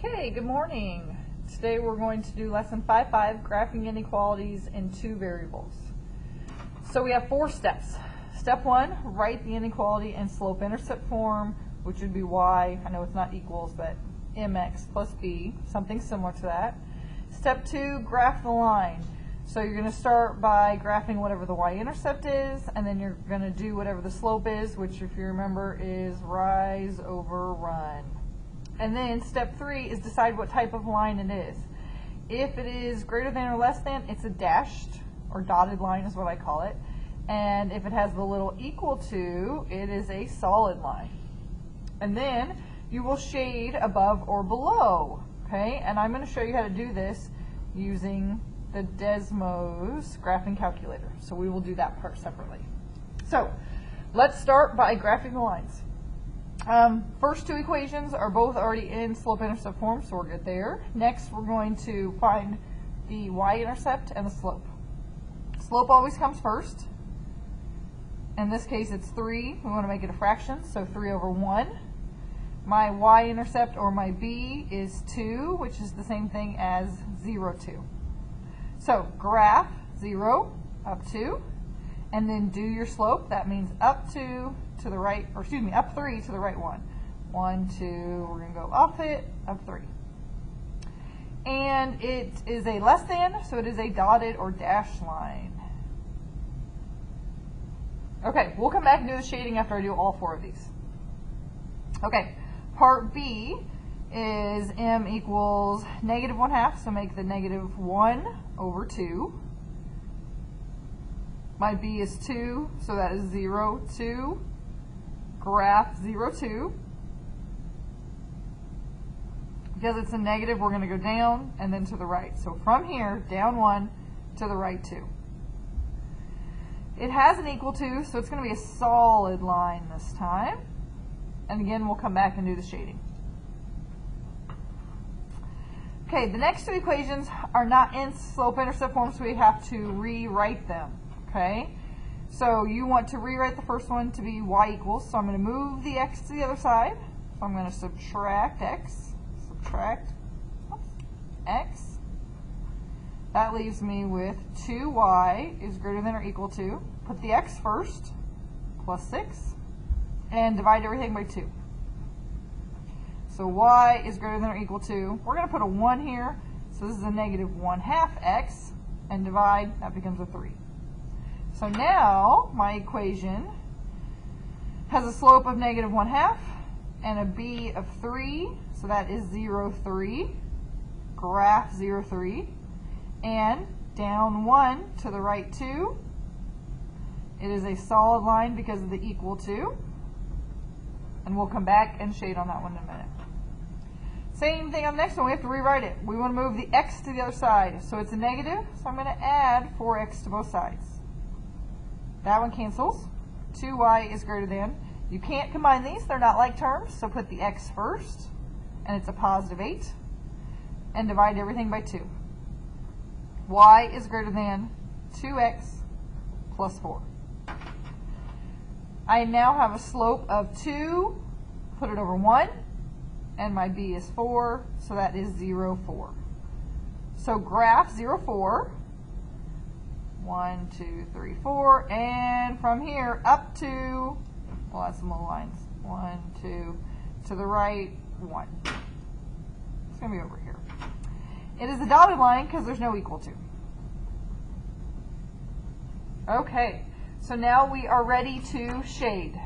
Okay, good morning. Today we're going to do lesson 5.5, graphing inequalities in two variables. So we have 4 steps. Step 1, write the inequality in slope-intercept form, which would be y, I know it's not equals, but mx plus b, something similar to that. Step 2, graph the line. So you're going to start by graphing whatever the y-intercept is, and then you're going to do whatever the slope is, which if you remember is rise over run. And then step 3 is decide what type of line it is. If it is greater than or less than, it's a dashed or dotted line is what I call it. And if it has the little equal to, it is a solid line. And then you will shade above or below. Okay, and I'm going to show you how to do this using the Desmos graphing calculator. So we will do that part separately. So let's start by graphing the lines. First 2 equations are both already in slope-intercept form, so we're good there. Next, we're going to find the y-intercept and the slope. Slope always comes first. In this case, it's 3. We want to make it a fraction, so 3 over 1. My y-intercept, or my b, is 2, which is the same thing as 0, 2. So graph 0 up 2, and then do your slope. That means up 2 to the right, or excuse me, up 3 to the right 1. 1, 2, we're going to go off it, up 3. And it is a less than, so it is a dotted or dashed line. Okay, we'll come back and do the shading after I do all 4 of these. Okay, part B is m equals -1/2, so make the -1 over 2. My b is 2, so that is 0, 2. Graph 0, 2. Because it's a negative, we're going to go down and then to the right. So from here, down 1, to the right 2. It has an equal to, so it's going to be a solid line this time. And again, we'll come back and do the shading. Okay, the next 2 equations are not in slope-intercept form, so we have to rewrite them. Okay, so you want to rewrite the first one to be y equals, so I'm going to move the x to the other side. So I'm going to subtract x, x. That leaves me with 2y is greater than or equal to, put the x first, plus 6, and divide everything by 2. So y is greater than or equal to, we're going to put a 1 here, so this is a -1/2 x, and divide, that becomes a 3. So now my equation has a slope of -1/2 and a b of 3, so that is 0, 3, graph 0, 3, and down 1 to the right 2. It is a solid line because of the equal to, and we'll come back and shade on that one in a minute. Same thing on the next one, we have to rewrite it. We want to move the x to the other side, so it's a negative, so I'm going to add 4x to both sides. That one cancels. 2y is greater than. You can't combine these, they're not like terms, so put the x first, and it's a +8, and divide everything by 2. Y is greater than 2x plus 4. I now have a slope of 2, put it over 1, and my b is 4, so that is 0, 4. So graph 0, 4. 1, 2, 3, 4, and from here up to, well, that's some little lines. 1, 2, to the right, 1. It's going to be over here. It is a dotted line because there's no equal to. Okay, so now we are ready to shade.